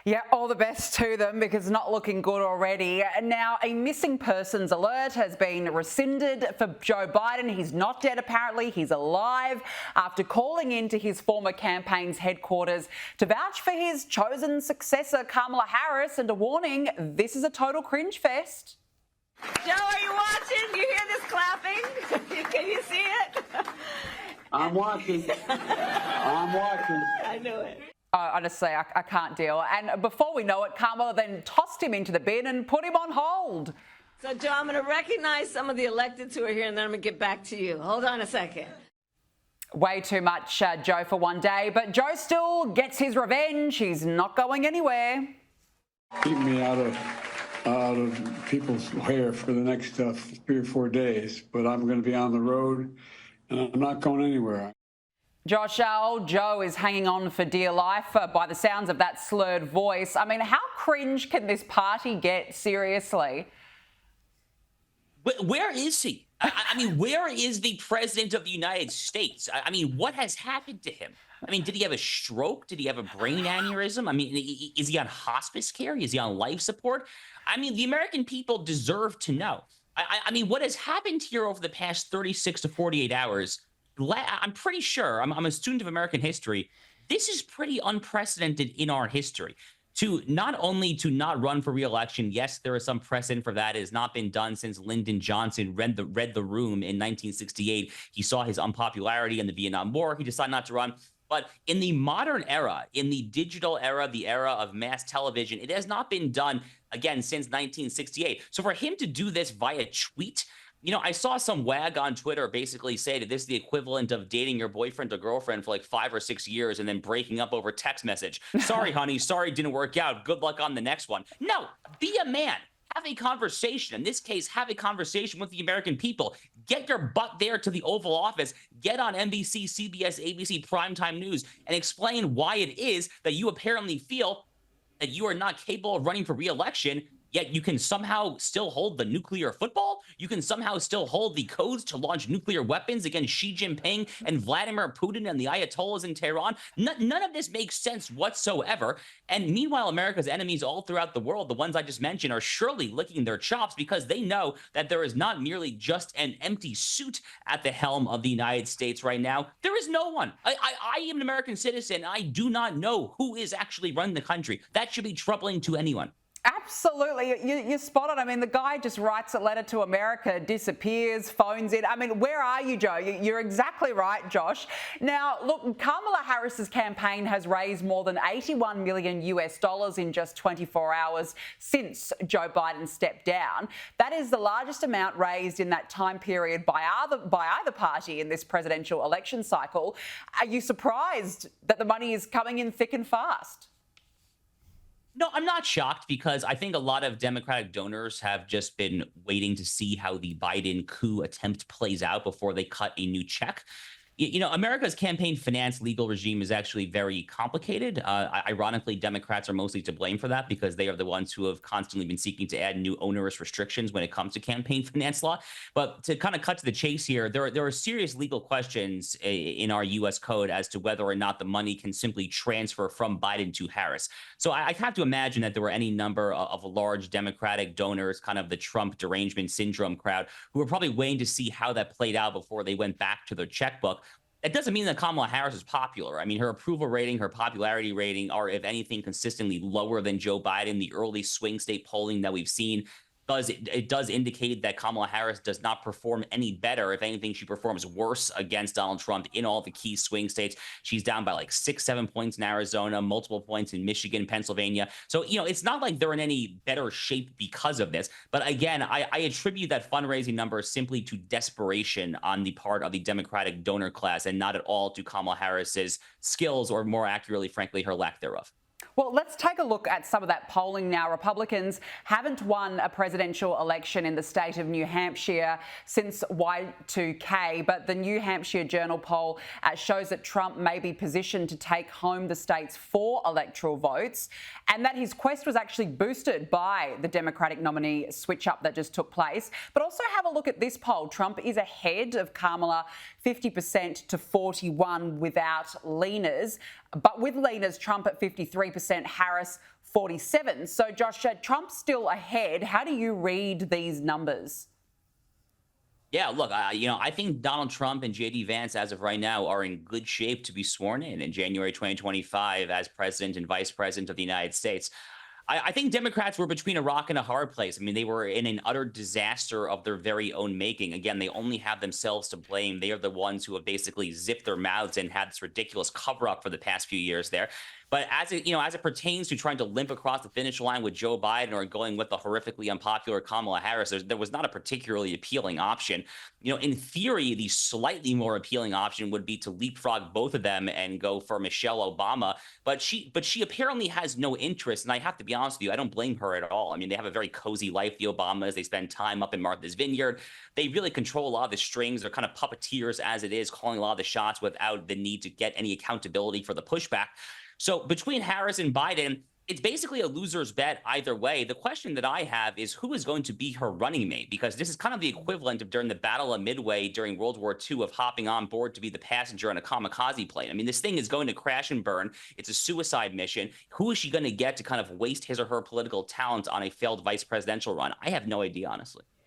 Yeah, all the best to them because it's not looking good already. Now, a missing persons alert has been rescinded for Joe Biden. He's not dead, apparently. He's alive after calling into his former campaign's headquarters to vouch for his chosen successor, Kamala Harris, and a warning, this is a total cringe fest. Joe, are you watching? You hear this clapping? Can you see it? I'm watching. I'm watching. I knew it. Honestly, I can't deal. And before we know it, Kamala then tossed him into the bin and put him on hold. So, Joe, I'm going to recognize some of the electeds who are here, and then I'm going to get back to you. Hold on a second. Way too much, Joe, for one day. But Joe still gets his revenge. He's not going anywhere. Keep me out of people's hair for the next 3 or 4 days. But I'm going to be on the road, and I'm not going anywhere. Josh, old Joe is hanging on for dear life by the sounds of that slurred voice. I mean, how cringe can this party get, seriously? Where is he? I mean, where is the president of the United States? I mean, what has happened to him? I mean, did he have a stroke? Did he have a brain aneurysm? I mean, is he on hospice care? Is he on life support? I mean, the American people deserve to know. I mean, what has happened here over the past 36 to 48 hours, I'm pretty sure, I'm a student of American history, this is pretty unprecedented in our history. To not only to not run for re-election, yes, there is some precedent for that. It has not been done since Lyndon Johnson read the room in 1968. He saw his unpopularity in the Vietnam War. He decided not to run. But in the modern era, in the digital era, the era of mass television, it has not been done, again, since 1968. So for him to do this via tweet, you know, I saw some wag on Twitter basically say that this is the equivalent of dating your boyfriend or girlfriend for like 5 or 6 years and then breaking up over text message. Sorry, honey. Sorry, didn't work out. Good luck on the next one. No, be a man. Have a conversation. In this case, have a conversation with the American people. Get your butt there to the Oval Office. Get on NBC, CBS, ABC, primetime news and explain why it is that you apparently feel that you are not capable of running for re-election, yet you can somehow still hold the nuclear football? You can somehow still hold the codes to launch nuclear weapons against Xi Jinping and Vladimir Putin and the Ayatollahs in Tehran? None of this makes sense whatsoever. And meanwhile, America's enemies all throughout the world, the ones I just mentioned, are surely licking their chops because they know that there is not merely just an empty suit at the helm of the United States right now. There is no one. I am an American citizen. I do not know who is actually running the country. That should be troubling to anyone. Absolutely. You're spot on. I mean, the guy just writes a letter to America, disappears, phones in. I mean, where are you, Joe? You're exactly right, Josh. Now, look, Kamala Harris's campaign has raised more than $81 million in just 24 hours since Joe Biden stepped down. That is the largest amount raised in that time period by either party in this presidential election cycle. Are you surprised that the money is coming in thick and fast? No, I'm not shocked because I think a lot of Democratic donors have just been waiting to see how the Biden coup attempt plays out before they cut a new check. You know, America's campaign finance legal regime is actually very complicated. Ironically, Democrats are mostly to blame for that because they are the ones who have constantly been seeking to add new onerous restrictions when it comes to campaign finance law. But to kind of cut to the chase here, there are serious legal questions in our U.S. code as to whether or not the money can simply transfer from Biden to Harris. So I have to imagine that there were any number of large Democratic donors, kind of the Trump derangement syndrome crowd, who were probably waiting to see how that played out before they went back to their checkbook. It doesn't mean that Kamala Harris is popular. I mean, her approval rating, her popularity rating are, if anything, consistently lower than Joe Biden. The early swing state polling that we've seen does indicate that Kamala Harris does not perform any better. If anything, she performs worse against Donald Trump in all the key swing states. She's down by like 6-7 points in Arizona, multiple points in Michigan, Pennsylvania. So, you know, it's not like they're in any better shape because of this. But again, I attribute that fundraising number simply to desperation on the part of the Democratic donor class and not at all to Kamala Harris's skills, or more accurately, frankly, her lack thereof. Well, let's take a look at some of that polling now. Republicans haven't won a presidential election in the state of New Hampshire since Y2K, but the New Hampshire Journal poll shows that Trump may be positioned to take home the state's 4 electoral votes, and that his quest was actually boosted by the Democratic nominee switch-up that just took place. But also have a look at this poll. Trump is ahead of Kamala 50% to 41 without leaners. But with leaners, Trump at 53%, Harris 47. So, Josh, Trump's still ahead. How do you read these numbers? Yeah, look, I think Donald Trump and J.D. Vance, as of right now, are in good shape to be sworn in January 2025 as president and vice president of the United States. I think Democrats were between a rock and a hard place. I mean, they were in an utter disaster of their very own making. Again, they only have themselves to blame. They are the ones who have basically zipped their mouths and had this ridiculous cover-up for the past few years there. But as it pertains to trying to limp across the finish line with Joe Biden or going with the horrifically unpopular Kamala Harris, there was not a particularly appealing option. In theory, the slightly more appealing option would be to leapfrog both of them and go for Michelle Obama. But she apparently has no interest. And I have to be honest with you, I don't blame her at all. I mean, they have a very cozy life, the Obamas. They spend time up in Martha's Vineyard. They really control a lot of the strings. They're kind of puppeteers as it is, calling a lot of the shots without the need to get any accountability for the pushback. So between Harris and Biden, it's basically a loser's bet either way. The question that I have is who is going to be her running mate? Because this is kind of the equivalent of during the Battle of Midway during World War II of hopping on board to be the passenger on a kamikaze plane. I mean, this thing is going to crash and burn. It's a suicide mission. Who is she going to get to kind of waste his or her political talent on a failed vice presidential run? I have no idea, honestly.